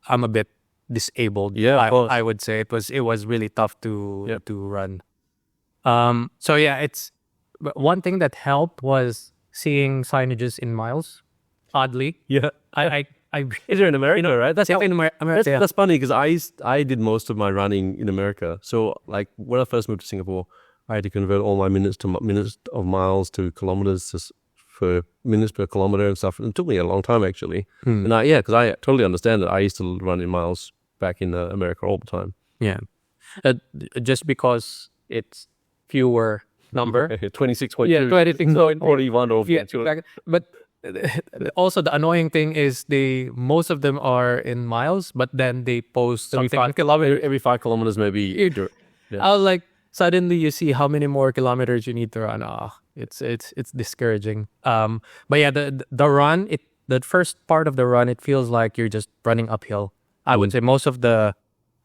Speaker 2: I'm a bit disabled.
Speaker 1: Yeah, of course.
Speaker 2: I would say it was really tough to run. So yeah, but one thing that helped was seeing signages in miles. Oddly,
Speaker 1: Yeah.
Speaker 2: I
Speaker 1: Is there in America, right? That's
Speaker 2: in America.
Speaker 1: That's funny because I did most of my running in America. So like when I first moved to Singapore, I had to convert all my minutes of miles to kilometers just for minutes per kilometer and stuff. It took me a long time actually. And because I totally understand that I used to run in miles back in America all the time.
Speaker 2: Yeah, just because it's fewer number.
Speaker 1: 26.2.
Speaker 2: Yeah, 26.2.
Speaker 1: 41 or
Speaker 2: Yeah, exactly. But also the annoying thing is most of them are in miles, but then they post something on kilometers.
Speaker 1: Every 5 kilometers maybe. Yeah.
Speaker 2: I was like, suddenly you see how many more kilometers you need to run. It's discouraging. But yeah, the run, the first part of the run, it feels like you're just running uphill. I would say most of the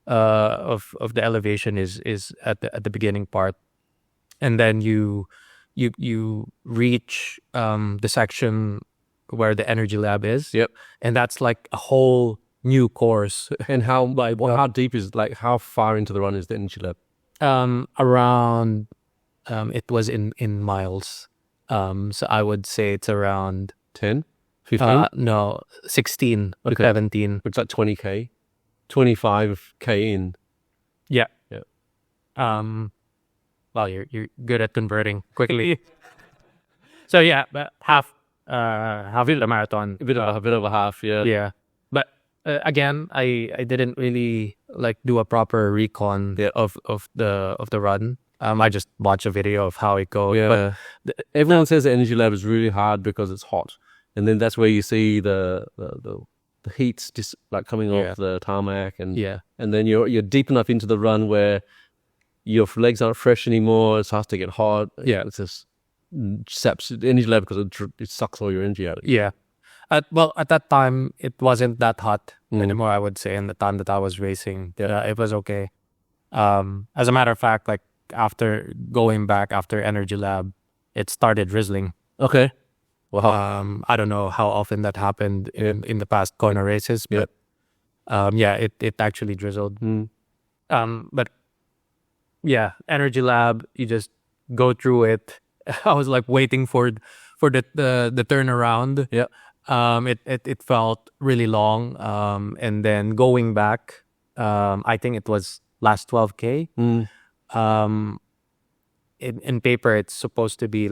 Speaker 2: of the elevation is at the beginning part, and then you reach the section where the energy lab is.
Speaker 1: Yep.
Speaker 2: And that's like a whole new course.
Speaker 1: And how deep is how far into the run is the energy lab?
Speaker 2: Around it was in miles. So I would say it's around
Speaker 1: 10, 15.
Speaker 2: no, 16 to 17.
Speaker 1: It's like 20k, 25k in.
Speaker 2: Yeah.
Speaker 1: Yeah.
Speaker 2: Well, you're good at converting quickly. So yeah, but half the marathon.
Speaker 1: A bit of a half, yeah.
Speaker 2: Yeah. But again, I didn't really do a proper recon of the run. I just watched a video of how it goes.
Speaker 1: Yeah. But everyone says the energy lab is really hard because it's hot, and then that's where you see the heat just coming off the tarmac, and then you're deep enough into the run where your legs aren't fresh anymore. It starts to get hot.
Speaker 2: Yeah,
Speaker 1: it's just saps the energy lab because it sucks all your energy out of you.
Speaker 2: Yeah. At that time, it wasn't that hot anymore, I would say. In the time that I was racing, it was okay. As a matter of fact, after going back after energy lab, it started drizzling.
Speaker 1: Okay. Wow.
Speaker 2: I don't know how often that happened in the past KONA races, but it actually drizzled. But yeah, energy lab, you just go through it. I was waiting for the turnaround.
Speaker 1: Yeah.
Speaker 2: It felt really long. And then going back, I think it was last 12K. In paper, it's supposed to be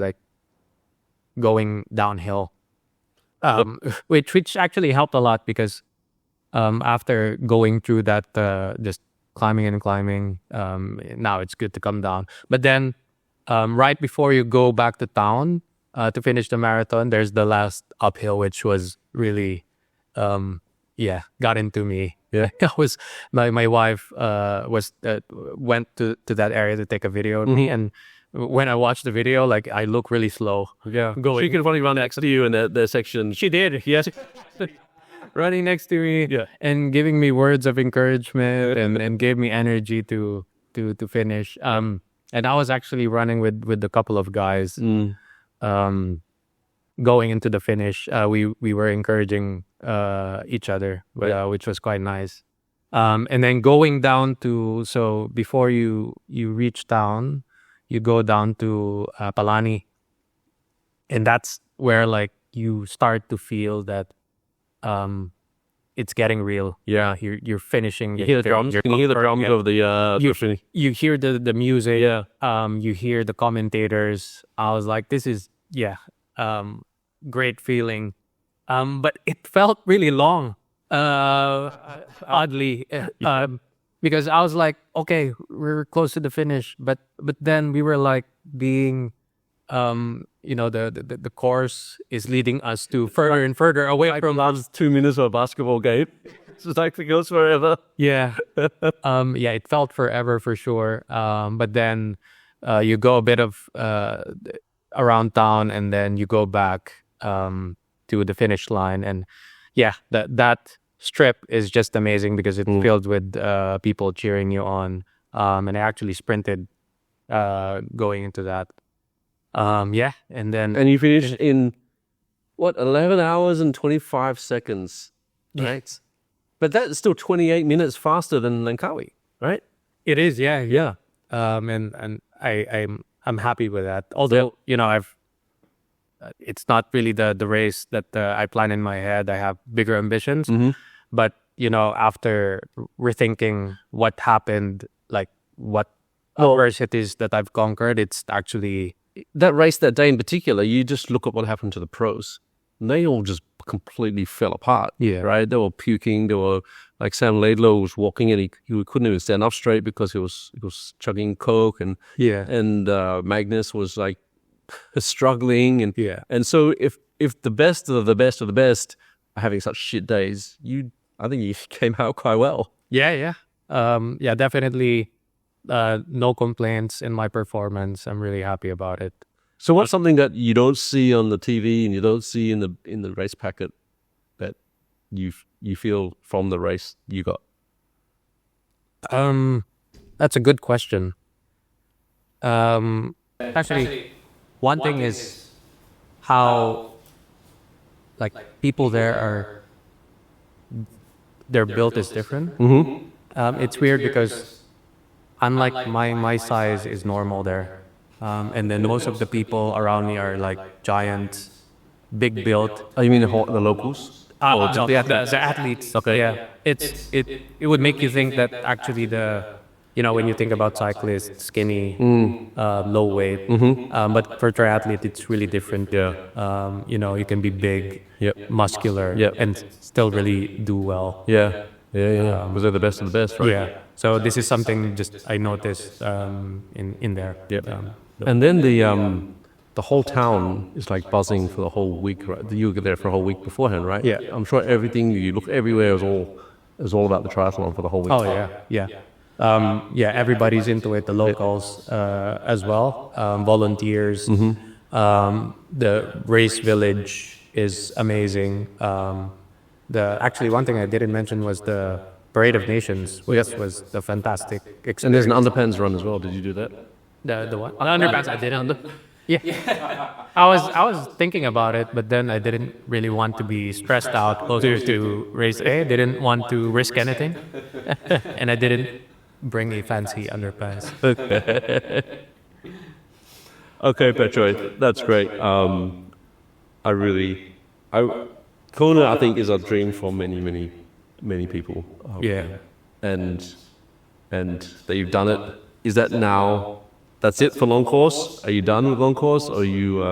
Speaker 2: going downhill, which actually helped a lot because after going through that, just climbing and climbing, now it's good to come down. But then right before you go back to town to finish the marathon, there's the last uphill, which was really got into me.
Speaker 1: Yeah.
Speaker 2: I was my wife went to that area to take a video of me, and when I watched the video, I look really slow.
Speaker 1: Yeah.
Speaker 2: Going.
Speaker 1: She could probably run next to you in the section.
Speaker 2: She did, yes. Running next to me and giving me words of encouragement and gave me energy to finish. And I was actually running with a couple of guys. Going into the finish, we were encouraging each other, which was quite nice. And then going down before you reach town, you go down to Palani, and that's where like you start to feel that it's getting real.
Speaker 1: Yeah.
Speaker 2: You're finishing.
Speaker 1: You hear the drums. You can hear the drums of the
Speaker 2: You hear the music.
Speaker 1: Yeah.
Speaker 2: You hear the commentators. I was like, this is great feeling. But it felt really long. Oddly, because I was like, okay, we're close to the finish, but then we were like being, the course is leading us to further and further away from.
Speaker 1: last 2 minutes of a basketball game. It's like it goes forever.
Speaker 2: Yeah. It felt forever for sure. But then you go a bit of around town, and then you go back to the finish line, and that strip is just amazing because it's filled with people cheering you on. And I actually sprinted going into that. And then
Speaker 1: And you finished in 11 hours and 25 seconds, right? But that's still 28 minutes faster than Langkawi, right?
Speaker 2: it is, yeah. And I'm happy with that. Although I've it's not really the race that I plan in my head. I have bigger ambitions, but after rethinking what happened, like what adversities that I've conquered, it's actually
Speaker 1: That race that day in particular, you just look at what happened to the pros. They all just completely fell apart.
Speaker 2: Yeah.
Speaker 1: Right? They were puking. They were like Sam Laidlaw was walking and he couldn't even stand up straight because he was chugging coke, and Magnus was like struggling, and so if the best of the best of the best are having such shit days, I think you came out quite well.
Speaker 2: Definitely. No complaints in my performance. I'm really happy about it.
Speaker 1: So what's something that you don't see on the TV and you don't see in the race packet that you feel from the race you got?
Speaker 2: That's a good question. Actually, one thing is how like people there their build is different. It's weird because unlike my size is normal there, and then most of the people around me are like giant, big built.
Speaker 1: Oh, you mean the locals?
Speaker 2: The athletes.
Speaker 1: Okay.
Speaker 2: Yeah, it would make you think that actually when you think about cyclists, skinny, low weight, but for triathlete it's really different.
Speaker 1: Yeah.
Speaker 2: You can be big, muscular,
Speaker 1: Yep.
Speaker 2: and still really do well.
Speaker 1: Yeah. Because they're the best of the best, right?
Speaker 2: Yeah. So this is something just I noticed in there.
Speaker 1: Yep. And then the whole town is like buzzing for the whole week, right? You were there for a whole week beforehand, right?
Speaker 2: Yeah.
Speaker 1: I'm sure everything you look everywhere is all about the triathlon for the whole week.
Speaker 2: Oh yeah. Everybody's into it. The locals as well, volunteers. The race village is amazing. Actually one thing I didn't mention was the Parade of Nations, which was the fantastic experience.
Speaker 1: And there's an underpants run as well. Did you do that?
Speaker 2: The what? The underpants I didn't. Yeah. I was thinking about it, but then I didn't really want to be stressed out closer to race A. Didn't want to risk anything, and I didn't bring a fancy underpants.
Speaker 1: Okay, Pachoy, that's great. KONA, I think, is a dream for many people. And that you've done it. Is that now? That's it for long course? Are you done with long course, or you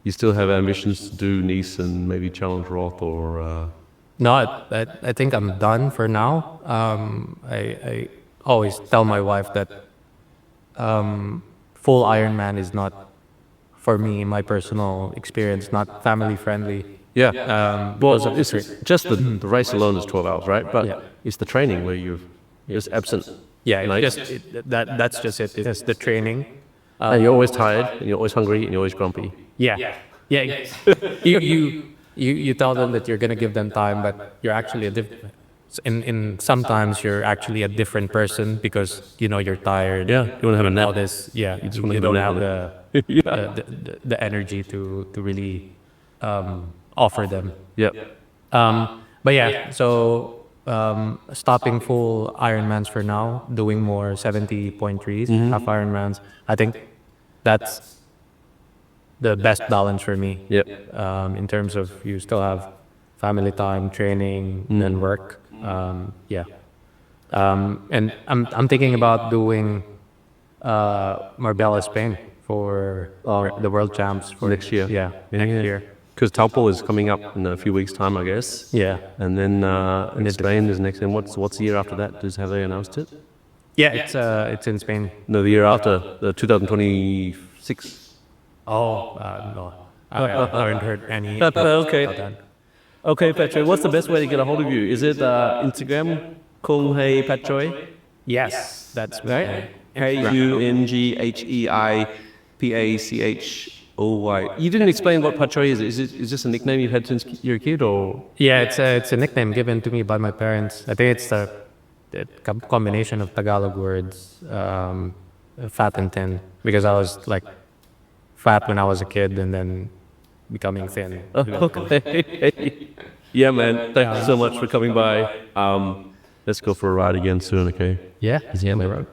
Speaker 1: still have ambitions to do Nice and maybe challenge Roth or?
Speaker 2: No, I think I'm done for now. I always tell my wife that full Ironman is not for me, my personal experience, not family friendly.
Speaker 1: Yeah. It's just the race alone is 12 hours, right? But it's the training where you're just absent.
Speaker 2: Yeah,
Speaker 1: Like-
Speaker 2: that's just it. It's the training.
Speaker 1: And you're always tired, and you're always hungry, and you're always grumpy.
Speaker 2: Yeah. You tell them that you're gonna give them time, but you're actually in sometimes you're actually a different person because you're tired.
Speaker 1: Yeah, you want to have a nap.
Speaker 2: All this, you
Speaker 1: just wanna have a
Speaker 2: don't
Speaker 1: nap.
Speaker 2: have the energy to really offer them.
Speaker 1: Yeah.
Speaker 2: But yeah, so stopping full Ironmans for now, doing more 70.3s, half Ironmans. I think that's the best balance for me.
Speaker 1: Yep.
Speaker 2: In terms of you still have family time, training, and work. Yeah. And I'm thinking about doing Marbella, Spain for the World Champs for
Speaker 1: Next year.
Speaker 2: Yeah, next year.
Speaker 1: Because Taupo is coming up in a few weeks' time, I guess.
Speaker 2: Yeah.
Speaker 1: And then in Spain is next. And what's the year after that? Have they announced it?
Speaker 2: Yeah, it's in Spain.
Speaker 1: No, the year after, the 2026.
Speaker 2: Oh, no. I haven't heard any.
Speaker 1: Okay.
Speaker 2: about that.
Speaker 1: Okay, Pachoy, what's the best way to get a hold of you? Is it Instagram, Kung Hei Pachoy?
Speaker 2: Yes, that's
Speaker 1: Right? KUNGHEIPACHOY. You didn't explain what Pachoy is. Is this a nickname you've had since you're a kid, or?
Speaker 2: Yeah, it's a nickname given to me by my parents. I think it's the combination of Tagalog words, fat and thin, because I was like fat when I was a kid and then becoming thin.
Speaker 1: Okay. Yeah, man. Thank you so much for coming by. Let's go for a ride again soon, okay?
Speaker 2: Yeah.
Speaker 1: Yeah, man.